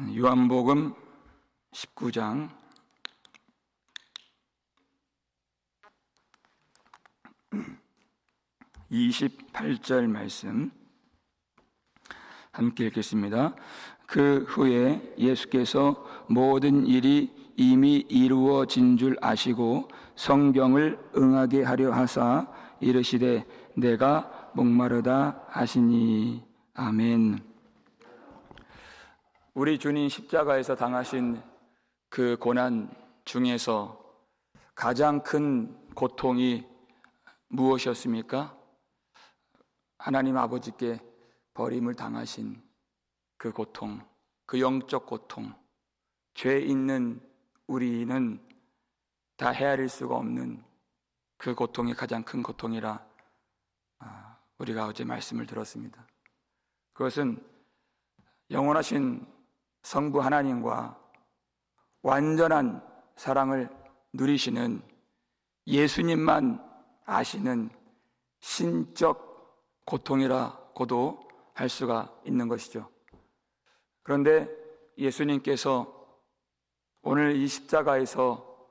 요한복음 19장 28절 말씀 함께 읽겠습니다. 그 후에 예수께서 모든 일이 이미 이루어진 줄 아시고 성경을 응하게 하려 하사 이르시되 내가 목마르다 하시니. 아멘. 우리 주님 십자가에서 당하신 그 고난 중에서 가장 큰 고통이 무엇이었습니까? 하나님 아버지께 버림을 당하신 그 고통, 그 영적 고통, 죄 있는 우리는 다 헤아릴 수가 없는 그 고통이 가장 큰 고통이라 우리가 어제 말씀을 들었습니다. 그것은 영원하신 성부 하나님과 완전한 사랑을 누리시는 예수님만 아시는 신적 고통이라고도 할 수가 있는 것이죠. 그런데 예수님께서 오늘 이 십자가에서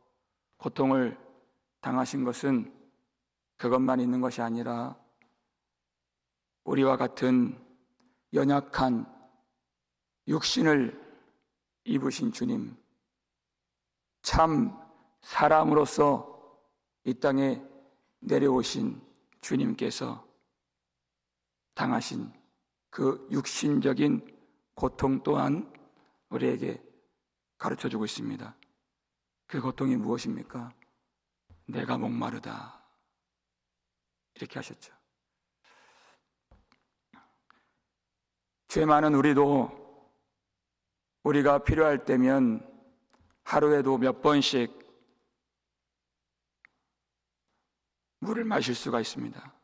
고통을 당하신 것은 그것만 있는 것이 아니라 우리와 같은 연약한 육신을 입으신 주님, 참 사람으로서 이 땅에 내려오신 주님께서 당하신 그 육신적인 고통 또한 우리에게 가르쳐주고 있습니다. 그 고통이 무엇입니까? 내가 목마르다, 이렇게 하셨죠. 죄 많은 우리도 우리가 필요할 때면 하루에도 몇 번씩 물을 마실 수가 있습니다.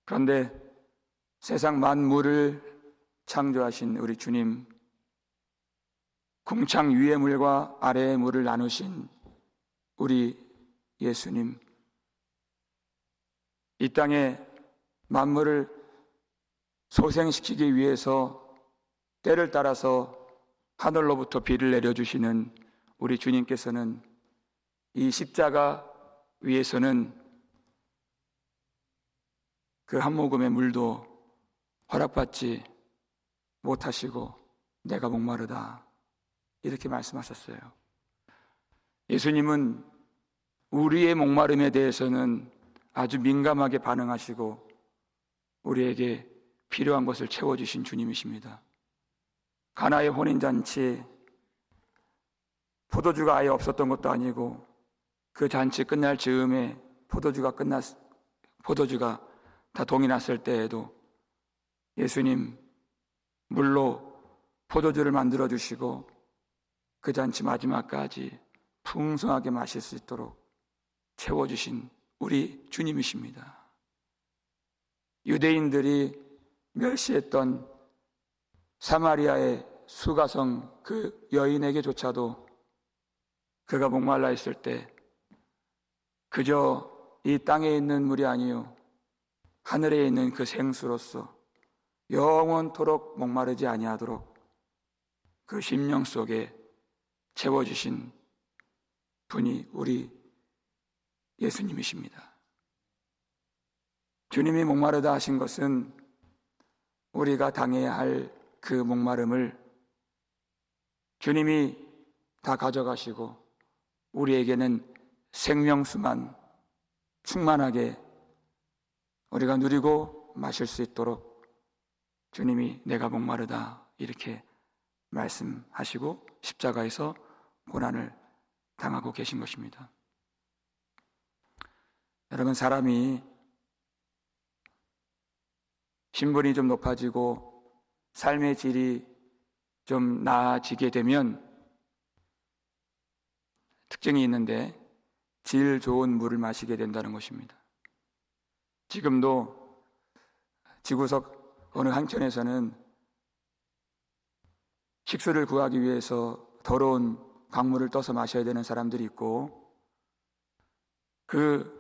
그런데 세상 만물을 창조하신 우리 주님, 궁창 위의 물과 아래의 물을 나누신 우리 예수님, 이 땅에 만물을 소생시키기 위해서 때를 따라서 하늘로부터 비를 내려주시는 우리 주님께서는 이 십자가 위에서는 그 한 모금의 물도 허락받지 못하시고 내가 목마르다, 이렇게 말씀하셨어요. 예수님은 우리의 목마름에 대해서는 아주 민감하게 반응하시고 우리에게 필요한 것을 채워주신 주님이십니다. 가나의 혼인잔치, 포도주가 아예 없었던 것도 아니고 그 잔치 끝날 즈음에 포도주가 다 동이 났을 때에도 예수님 물로 포도주를 만들어 주시고 그 잔치 마지막까지 풍성하게 마실 수 있도록 채워주신 우리 주님이십니다. 유대인들이 멸시했던 사마리아의 수가성 그 여인에게조차도 그가 목말라 있을 때 그저 이 땅에 있는 물이 아니요 하늘에 있는 그 생수로서 영원토록 목마르지 아니하도록 그 심령 속에 채워주신 분이 우리 예수님이십니다. 주님이 목마르다 하신 것은 우리가 당해야 할 그 목마름을 주님이 다 가져가시고 우리에게는 생명수만 충만하게 우리가 누리고 마실 수 있도록 주님이 내가 목마르다, 이렇게 말씀하시고 십자가에서 고난을 당하고 계신 것입니다. 여러분, 사람이 신분이 좀 높아지고 삶의 질이 좀 나아지게 되면 특징이 있는데 질 좋은 물을 마시게 된다는 것입니다. 지금도 지구석 어느 한켠에서는 식수를 구하기 위해서 더러운 강물을 떠서 마셔야 되는 사람들이 있고 그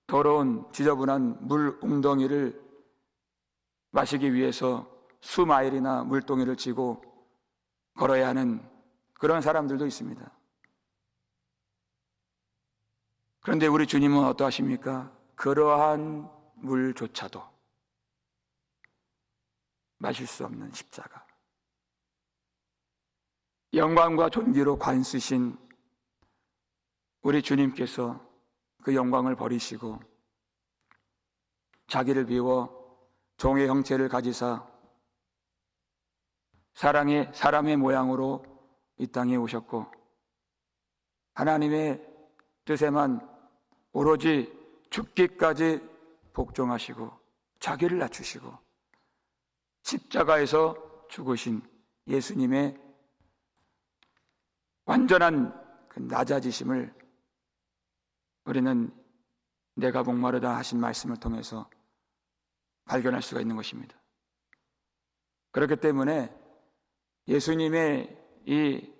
더러운 지저분한 물 웅덩이를 마시기 위해서 수마일이나 물동이를 지고 걸어야 하는 그런 사람들도 있습니다. 그런데 우리 주님은 어떠하십니까? 그러한 물조차도 마실 수 없는 십자가, 영광과 존귀로 관쓰신 우리 주님께서 그 영광을 버리시고 자기를 비워 종의 형체를 가지사 사람의 모양으로 이 땅에 오셨고 하나님의 뜻에만 오로지 죽기까지 복종하시고 자기를 낮추시고 십자가에서 죽으신 예수님의 완전한 그 낮아지심을 우리는 내가 목마르다 하신 말씀을 통해서 발견할 수가 있는 것입니다. 그렇기 때문에 예수님의 이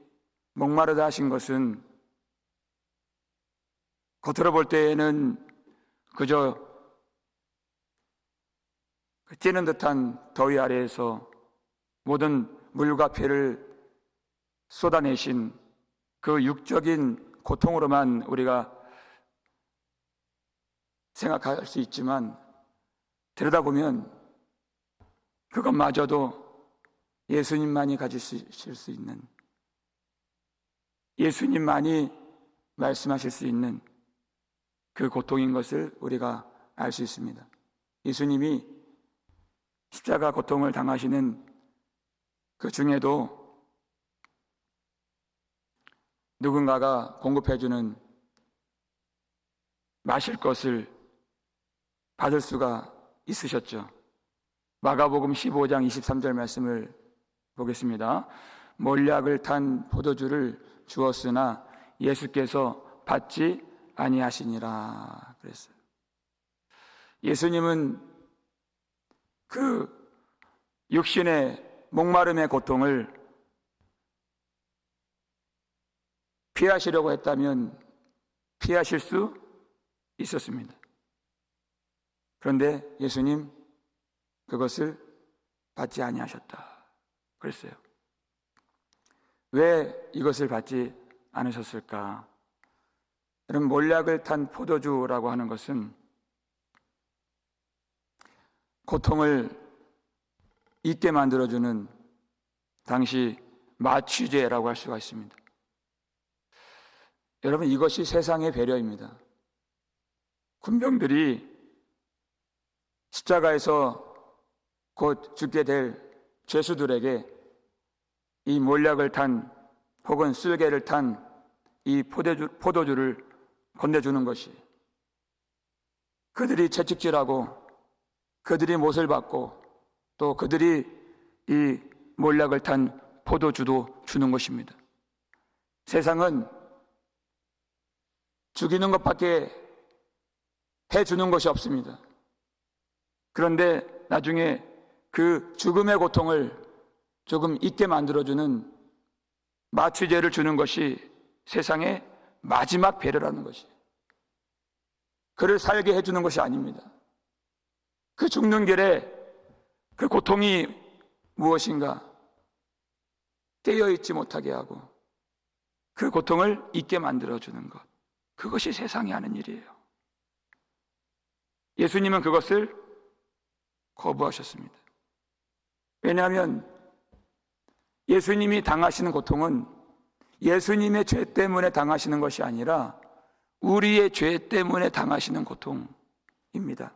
목마르다 하신 것은 겉으로 볼 때에는 그저 찌는 듯한 더위 아래에서 모든 물과 피를 쏟아내신 그 육적인 고통으로만 우리가 생각할 수 있지만 들여다보면 그것마저도 예수님만이 가지실 수 있는, 예수님만이 말씀하실 수 있는 그 고통인 것을 우리가 알 수 있습니다. 예수님이 십자가 고통을 당하시는 그 중에도 누군가가 공급해주는 마실 것을 받을 수가 있으셨죠. 마가복음 15장 23절 말씀을 보겠습니다. 몰약을 탄 포도주를 주었으나 예수께서 받지 아니하시니라 그랬어요. 예수님은 그 육신의 목마름의 고통을 피하시려고 했다면 피하실 수 있었습니다. 그런데 예수님 그것을 받지 아니하셨다 그랬어요. 왜 이것을 받지 않으셨을까? 여러분, 몰약을 탄 포도주라고 하는 것은 고통을 잊게 만들어주는 당시 마취제라고 할 수가 있습니다. 여러분, 이것이 세상의 배려입니다. 군병들이 십자가에서 곧 죽게 될 죄수들에게 이 몰약을 탄 혹은 쓸개를 탄 이 포도주를 건네주는 것이, 그들이 채찍질하고 그들이 못을 받고 또 그들이 이 몰약을 탄 포도주도 주는 것입니다. 세상은 죽이는 것밖에 해주는 것이 없습니다. 그런데 나중에 그 죽음의 고통을 조금 잊게 만들어주는 마취제를 주는 것이 세상의 마지막 배려라는 것이, 그를 살게 해주는 것이 아닙니다. 그 죽는 길에 그 고통이 무엇인가 깨어있지 못하게 하고 그 고통을 잊게 만들어주는 것, 그것이 세상이 하는 일이에요. 예수님은 그것을 거부하셨습니다. 왜냐하면 예수님이 당하시는 고통은 예수님의 죄 때문에 당하시는 것이 아니라 우리의 죄 때문에 당하시는 고통입니다.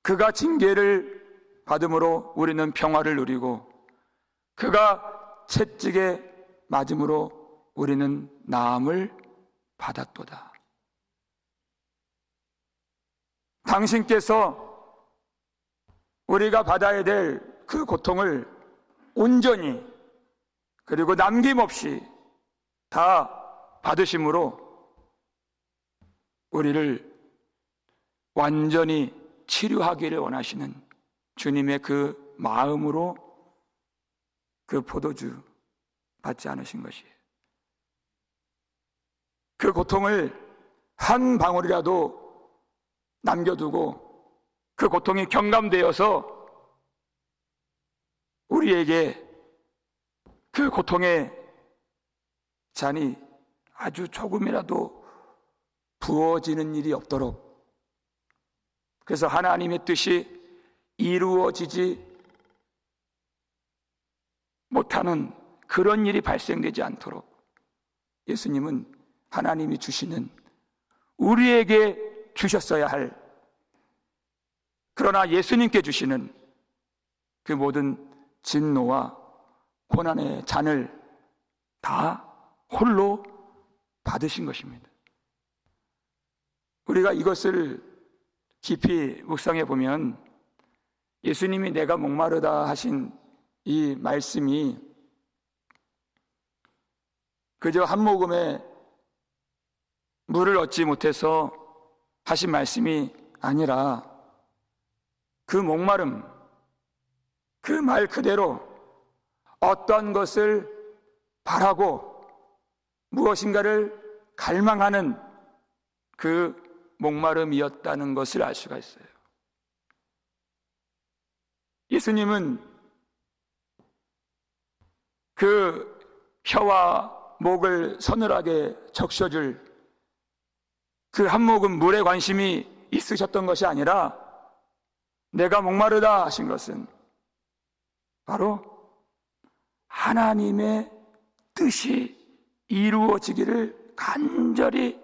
그가 징계를 받음으로 우리는 평화를 누리고 그가 채찍에 맞음으로 우리는 나음을 받았도다. 당신께서 우리가 받아야 될 그 고통을 온전히 그리고 남김없이 다 받으심으로 우리를 완전히 치료하기를 원하시는 주님의 그 마음으로 그 포도주 받지 않으신 것이에요. 그 고통을 한 방울이라도 남겨두고 그 고통이 경감되어서 우리에게 그 고통의 잔이 아주 조금이라도 부어지는 일이 없도록, 그래서 하나님의 뜻이 이루어지지 못하는 그런 일이 발생되지 않도록 예수님은 하나님이 주시는, 우리에게 주셨어야 할, 그러나 예수님께 주시는 그 모든 진노와 고난의 잔을 다 홀로 받으신 것입니다. 우리가 이것을 깊이 묵상해 보면 예수님이 내가 목마르다 하신 이 말씀이 그저 한 모금의 물을 얻지 못해서 하신 말씀이 아니라 그 목마름, 그 말 그대로 어떤 것을 바라고 무엇인가를 갈망하는 그 목마름이었다는 것을 알 수가 있어요. 예수님은 그 혀와 목을 서늘하게 적셔줄 그 한 모금 물에 관심이 있으셨던 것이 아니라 내가 목마르다 하신 것은 바로 하나님의 뜻이 이루어지기를 간절히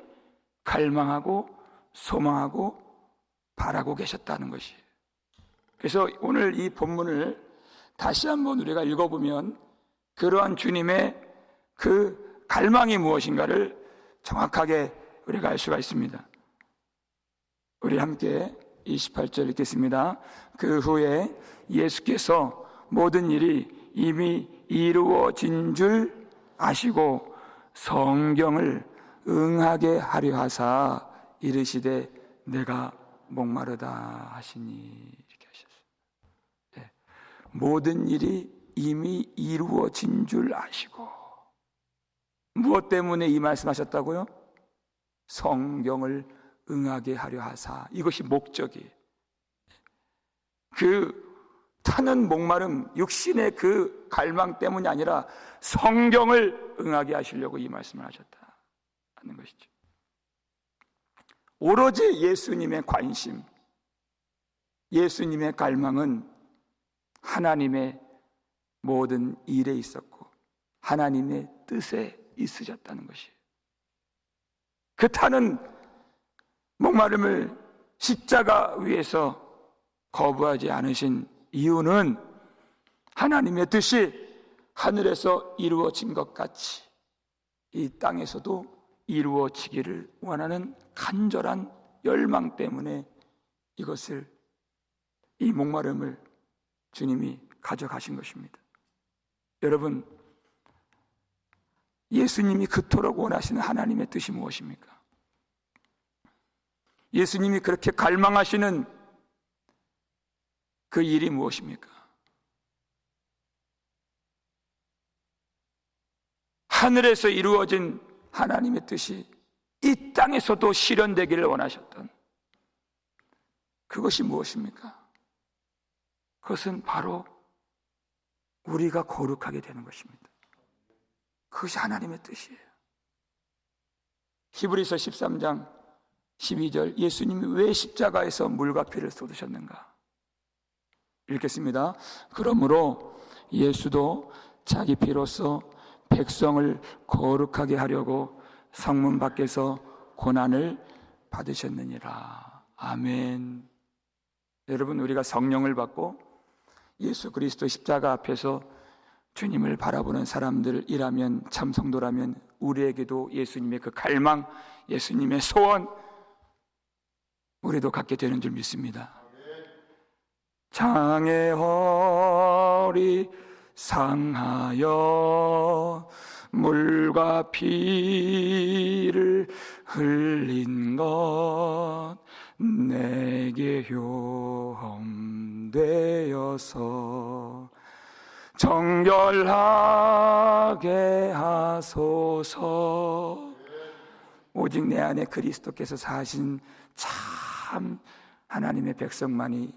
갈망하고 소망하고 바라고 계셨다는 것이에요. 그래서 오늘 이 본문을 다시 한번 우리가 읽어보면 그러한 주님의 그 갈망이 무엇인가를 정확하게 우리가 알 수가 있습니다. 우리 함께 28절 읽겠습니다. 그 후에 예수께서 모든 일이 이미 이루어진 줄 아시고 성경을 응하게 하려 하사 이르시되 내가 목마르다 하시니, 이렇게 하셨어요. 네. 모든 일이 이미 이루어진 줄 아시고, 무엇 때문에 이 말씀하셨다고요? 성경을 응하게 하려 하사, 이것이 목적이에요. 그 타는 목마름, 육신의 그 갈망 때문이 아니라 성경을 응하게 하시려고 이 말씀을 하셨다 하는 것이죠. 오로지 예수님의 관심, 예수님의 갈망은 하나님의 모든 일에 있었고 하나님의 뜻에 있으셨다는 것이에요. 그 타는 목마름을 십자가 위에서 거부하지 않으신 이유는 하나님의 뜻이 하늘에서 이루어진 것 같이 이 땅에서도 이루어지기를 원하는 간절한 열망 때문에 이것을, 이 목마름을 주님이 가져가신 것입니다. 여러분, 예수님이 그토록 원하시는 하나님의 뜻이 무엇입니까? 예수님이 그렇게 갈망하시는 그 일이 무엇입니까? 하늘에서 이루어진 하나님의 뜻이 이 땅에서도 실현되기를 원하셨던 그것이 무엇입니까? 그것은 바로 우리가 거룩하게 되는 것입니다. 그것이 하나님의 뜻이에요. 히브리서 13장 12절, 예수님이 왜 십자가에서 물과 피를 쏟으셨는가? 읽겠습니다. 그러므로 예수도 자기 피로써 백성을 거룩하게 하려고 성문 밖에서 고난을 받으셨느니라. 아멘. 여러분, 우리가 성령을 받고 예수 그리스도 십자가 앞에서 주님을 바라보는 사람들이라면, 참 성도라면 우리에게도 예수님의 그 갈망, 예수님의 소원 우리도 갖게 되는 줄 믿습니다. 장애 허리 상하여 물과 피를 흘린 것 내게 효험되어서 정결하게 하소서. 오직 내 안에 그리스도께서 사신 참 하나님의 백성만이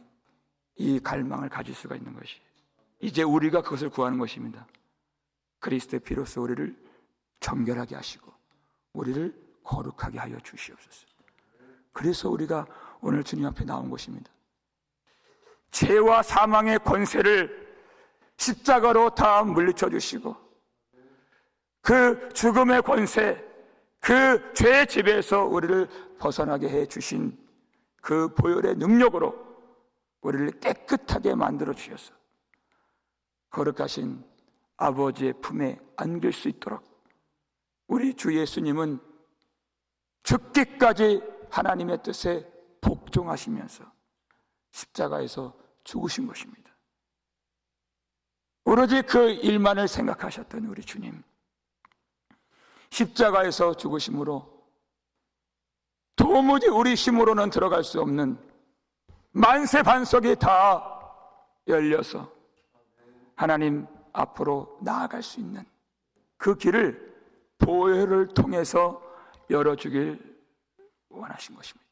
이 갈망을 가질 수가 있는 것이, 이제 우리가 그것을 구하는 것입니다. 그리스도의 피로써 우리를 정결하게 하시고 우리를 거룩하게 하여 주시옵소서. 그래서 우리가 오늘 주님 앞에 나온 것입니다. 죄와 사망의 권세를 십자가로 다 물리쳐 주시고 그 죽음의 권세, 그 죄의 지배에서 우리를 벗어나게 해 주신 그 보혈의 능력으로 우리를 깨끗하게 만들어 주셔서 거룩하신 아버지의 품에 안길 수 있도록 우리 주 예수님은 죽기까지 하나님의 뜻에 복종하시면서 십자가에서 죽으신 것입니다. 오로지 그 일만을 생각하셨던 우리 주님, 십자가에서 죽으심으로 도무지 우리 힘으로는 들어갈 수 없는 만세 반석이 다 열려서 하나님 앞으로 나아갈 수 있는 그 길을 보혈을 통해서 열어주길 원하신 것입니다.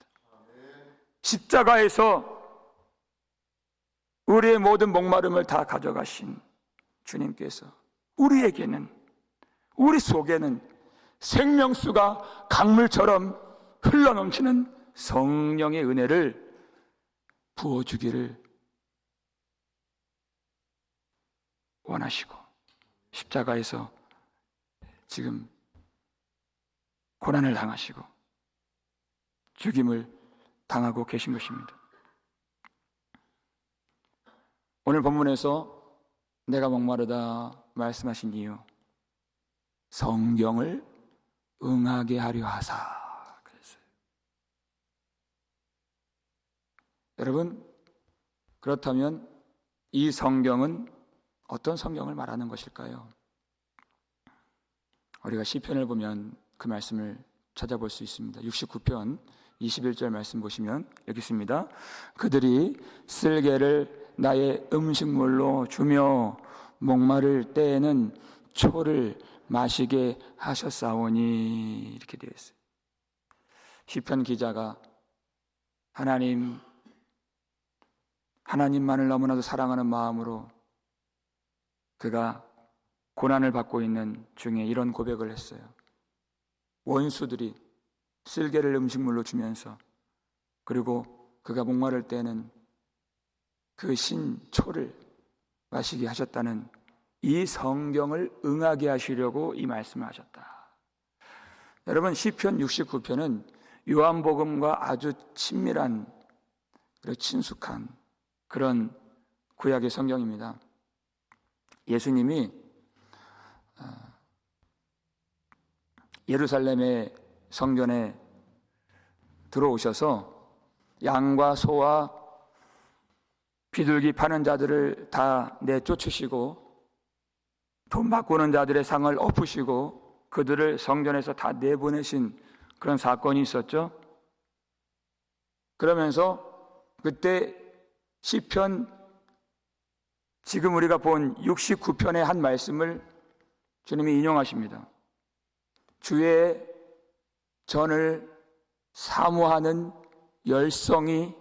십자가에서 우리의 모든 목마름을 다 가져가신 주님께서 우리에게는, 우리 속에는 생명수가 강물처럼 흘러넘치는 성령의 은혜를 부어주기를 원하시고 십자가에서 지금 고난을 당하시고 죽임을 당하고 계신 것입니다. 오늘 본문에서 내가 목마르다 말씀하신 이유, 성경을 응하게 하려 하사 그랬어요. 여러분, 그렇다면 이 성경은 어떤 성경을 말하는 것일까요? 우리가 시편을 보면 그 말씀을 찾아볼 수 있습니다. 69편 21절 말씀 보시면 여기 있습니다. 그들이 쓸개를 나의 음식물로 주며 목마를 때에는 초를 마시게 하셨사오니, 이렇게 되어 있어요. 시편 기자가 하나님만을 너무나도 사랑하는 마음으로 그가 고난을 받고 있는 중에 이런 고백을 했어요. 원수들이 쓸개를 음식물로 주면서, 그리고 그가 목마를 때는 그 신초를 마시게 하셨다는 이 성경을 응하게 하시려고 이 말씀을 하셨다. 여러분, 시편 69편은 요한복음과 아주 친밀한, 그리고 친숙한 그런 구약의 성경입니다. 예수님이 예루살렘의 성전에 들어오셔서 양과 소와 비둘기 파는 자들을 다 내쫓으시고 돈 바꾸는 자들의 상을 엎으시고 그들을 성전에서 다 내보내신 그런 사건이 있었죠. 그러면서 그때 시편, 지금 우리가 본 69편의 한 말씀을 주님이 인용하십니다. 주의 전을 사모하는 열성이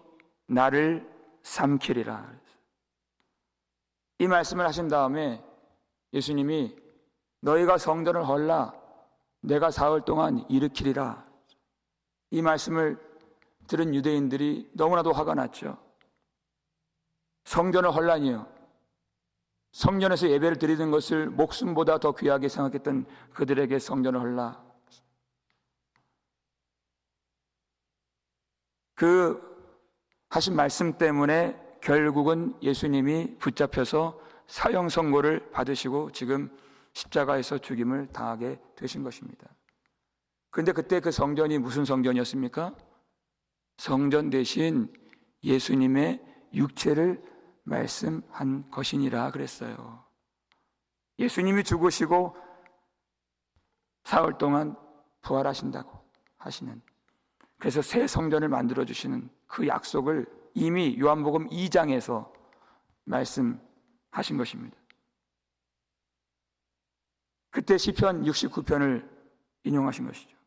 나를 삼키리라. 이 말씀을 하신 다음에 예수님이 너희가 성전을 헐라 내가 사흘 동안 일으키리라. 이 말씀을 들은 유대인들이 너무나도 화가 났죠. 성전을 헐라니요, 성전에서 예배를 드리는 것을 목숨보다 더 귀하게 생각했던 그들에게 성전을 헐라. 그 하신 말씀 때문에 결국은 예수님이 붙잡혀서 사형 선고를 받으시고 지금 십자가에서 죽임을 당하게 되신 것입니다. 그런데 그때 그 성전이 무슨 성전이었습니까? 성전 대신 예수님의 육체를 말씀한 것이니라 그랬어요. 예수님이 죽으시고 사흘 동안 부활하신다고 하시는, 그래서 새 성전을 만들어주시는 그 약속을 이미 요한복음 2장에서 말씀하신 것입니다. 그때 시편 69편을 인용하신 것이죠.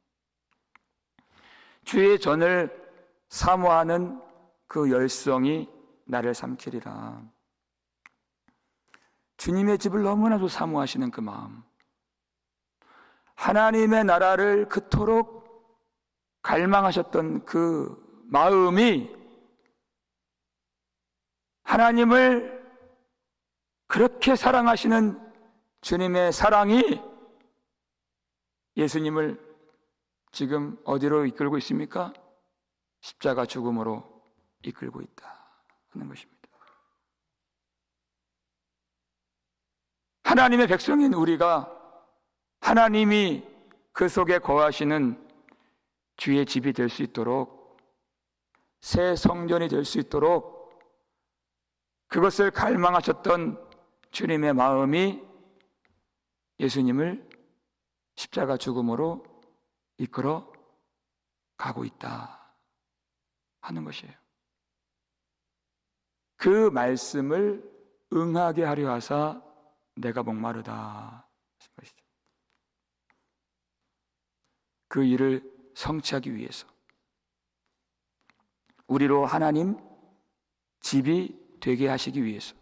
주의 전을 사모하는 그 열성이 나를 삼키리라. 주님의 집을 너무나도 사모하시는 그 마음, 하나님의 나라를 그토록 갈망하셨던 그 마음이, 하나님을 그렇게 사랑하시는 주님의 사랑이 예수님을 지금 어디로 이끌고 있습니까? 십자가 죽음으로 이끌고 있다 하는 것입니다. 하나님의 백성인 우리가 하나님이 그 속에 거하시는 주의 집이 될 수 있도록, 새 성전이 될 수 있도록 그것을 갈망하셨던 주님의 마음이 예수님을 십자가 죽음으로 이끌어 가고 있다 하는 것이에요. 그 말씀을 응하게 하려 하사 내가 목마르다 하신 것이죠. 그 일을 성취하기 위해서 우리로 하나님 집이 되게 하시기 위해서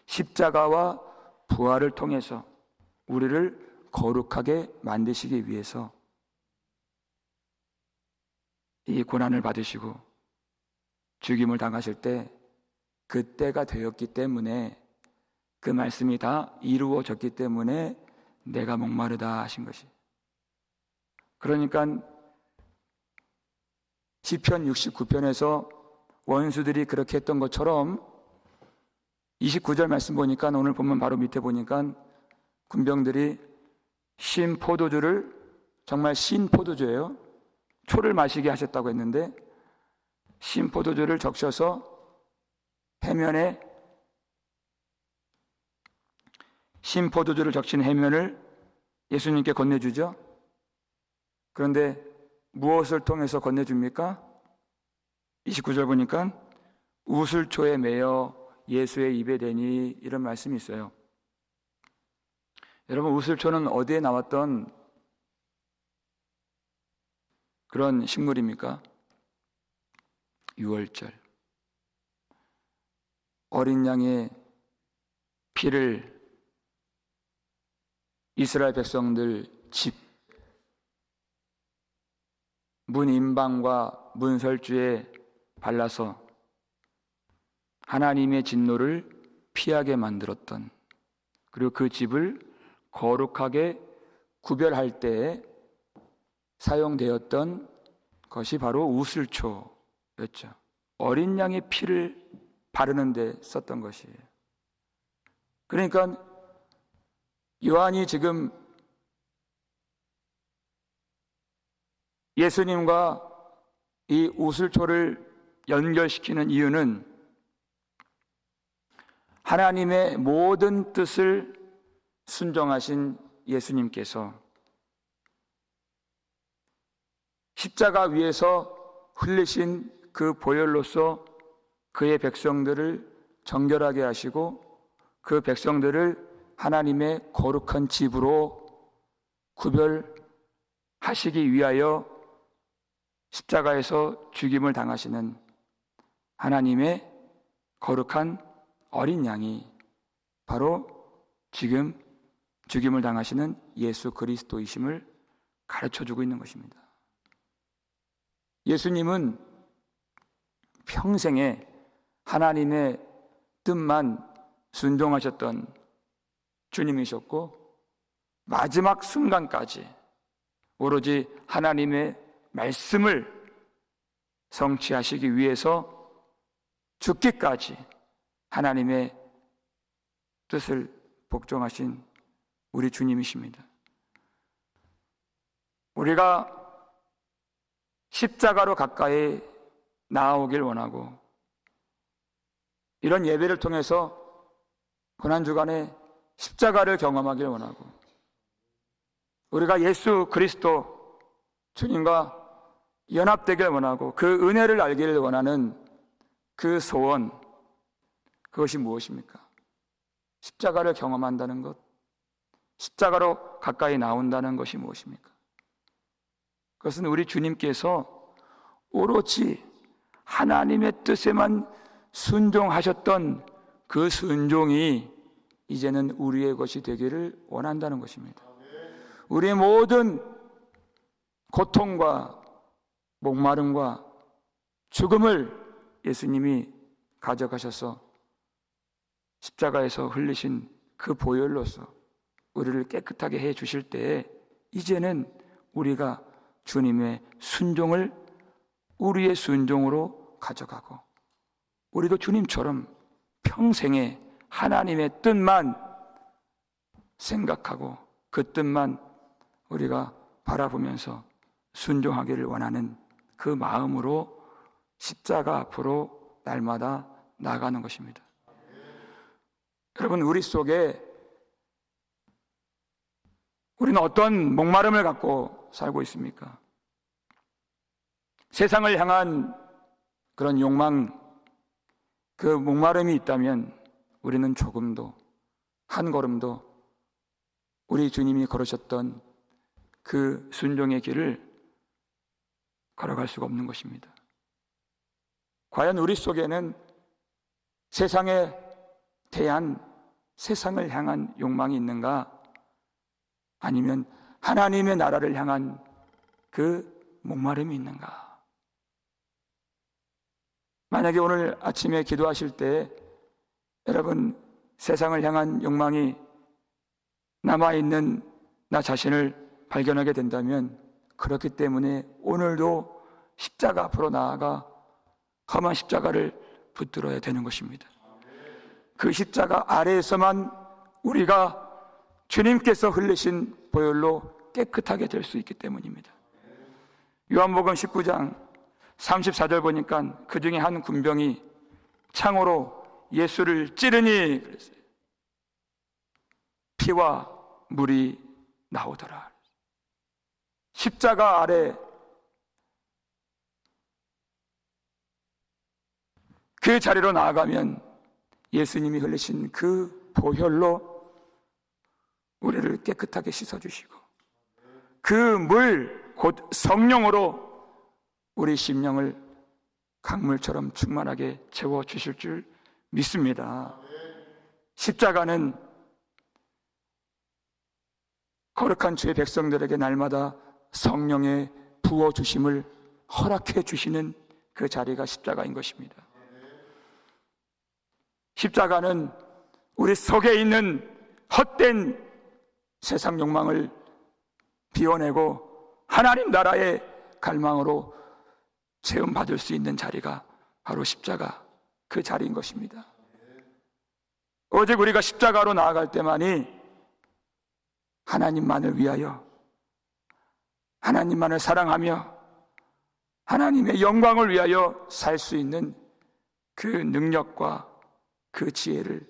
십자가와 부활을 통해서 우리를 거룩하게 만드시기 위해서 이 고난을 받으시고 죽임을 당하실 때 그때가 되었기 때문에, 그 말씀이 다 이루어졌기 때문에 내가 목마르다 하신 것이. 그러니까 시편 69편에서 원수들이 그렇게 했던 것처럼 29절 말씀 보니까, 오늘 보면 바로 밑에 보니까 군병들이 신 포도주를, 정말 신 포도주예요, 초를 마시게 하셨다고 했는데, 신 포도주를 적셔서 해면에, 신 포도주를 적신 해면을 예수님께 건네주죠. 그런데 무엇을 통해서 건네줍니까? 29절 보니까 우슬초에 매여 예수의 입에 대니, 이런 말씀이 있어요. 여러분, 우슬초는 어디에 나왔던 그런 식물입니까? 유월절, 어린 양의 피를 이스라엘 백성들 집, 문 임방과 문설주에 발라서 하나님의 진노를 피하게 만들었던, 그리고 그 집을 거룩하게 구별할 때에 사용되었던 것이 바로 우슬초였죠. 어린 양의 피를 바르는 데 썼던 것이에요. 그러니까 요한이 지금 예수님과 이 우슬초를 연결시키는 이유는 하나님의 모든 뜻을 순종하신 예수님께서 십자가 위에서 흘리신 그 보혈로서 그의 백성들을 정결하게 하시고 그 백성들을 하나님의 거룩한 집으로 구별하시기 위하여 십자가에서 죽임을 당하시는 하나님의 거룩한 어린 양이 바로 지금 죽임을 당하시는 예수 그리스도이심을 가르쳐주고 있는 것입니다. 예수님은 평생에 하나님의 뜻만 순종하셨던 주님이셨고, 마지막 순간까지 오로지 하나님의 말씀을 성취하시기 위해서 죽기까지 하나님의 뜻을 복종하신 우리 주님이십니다. 우리가 십자가로 가까이 나아오길 원하고, 이런 예배를 통해서 고난주간에 십자가를 경험하길 원하고, 우리가 예수 그리스도 주님과 연합되길 원하고, 그 은혜를 알기를 원하는 그 소원, 그것이 무엇입니까? 십자가를 경험한다는 것, 십자가로 가까이 나온다는 것이 무엇입니까? 그것은 우리 주님께서 오로지 하나님의 뜻에만 순종하셨던 그 순종이 이제는 우리의 것이 되기를 원한다는 것입니다. 우리의 모든 고통과 목마름과 죽음을 예수님이 가져가셔서 십자가에서 흘리신 그 보혈로서 우리를 깨끗하게 해 주실 때에 이제는 우리가 주님의 순종을 우리의 순종으로 가져가고, 우리도 주님처럼 평생에 하나님의 뜻만 생각하고 그 뜻만 우리가 바라보면서 순종하기를 원하는 그 마음으로 십자가 앞으로 날마다 나아가는 것입니다. 여러분, 우리 속에 우리는 어떤 목마름을 갖고 살고 있습니까? 세상을 향한 그런 욕망, 그 목마름이 있다면 우리는 조금도, 한 걸음도 우리 주님이 걸으셨던 그 순종의 길을 걸어갈 수가 없는 것입니다. 과연 우리 속에는 세상에 대한, 세상을 향한 욕망이 있는가? 아니면 하나님의 나라를 향한 그 목마름이 있는가? 만약에 오늘 아침에 기도하실 때 여러분 세상을 향한 욕망이 남아있는 나 자신을 발견하게 된다면, 그렇기 때문에 오늘도 십자가 앞으로 나아가 험한 십자가를 붙들어야 되는 것입니다. 그 십자가 아래에서만 우리가 주님께서 흘리신 보혈로 깨끗하게 될 수 있기 때문입니다. 요한복음 19장 34절 보니까 그 중에 한 군병이 창으로 예수를 찌르니 그랬어요. 피와 물이 나오더라. 십자가 아래 그 자리로 나아가면 예수님이 흘리신 그 보혈로 우리를 깨끗하게 씻어주시고, 그 물, 곧 성령으로 우리 심령을 강물처럼 충만하게 채워주실 줄 믿습니다. 십자가는 거룩한 주의 백성들에게 날마다 성령의 부어주심을 허락해 주시는 그 자리가 십자가인 것입니다. 십자가는 우리 속에 있는 헛된 세상 욕망을 비워내고 하나님 나라의 갈망으로 체험받을 수 있는 자리가 바로 십자가, 그 자리인 것입니다. 오직 우리가 십자가로 나아갈 때만이 하나님만을 위하여, 하나님만을 사랑하며 하나님의 영광을 위하여 살 수 있는 그 능력과 그 지혜를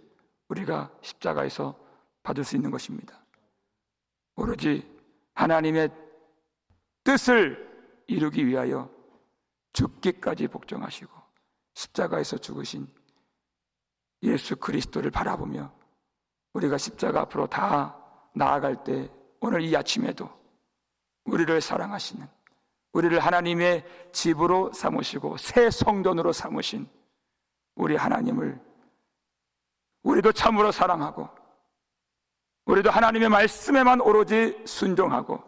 우리가 십자가에서 받을 수 있는 것입니다. 오로지 하나님의 뜻을 이루기 위하여 죽기까지 복종하시고 십자가에서 죽으신 예수 그리스도를 바라보며 우리가 십자가 앞으로 다 나아갈 때, 오늘 이 아침에도 우리를 사랑하시는, 우리를 하나님의 집으로 삼으시고 새 성전으로 삼으신 우리 하나님을 우리도 참으로 사랑하고, 우리도 하나님의 말씀에만 오로지 순종하고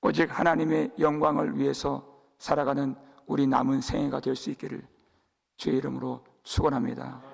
오직 하나님의 영광을 위해서 살아가는 우리 남은 생애가 될 수 있기를 주의 이름으로 축원합니다.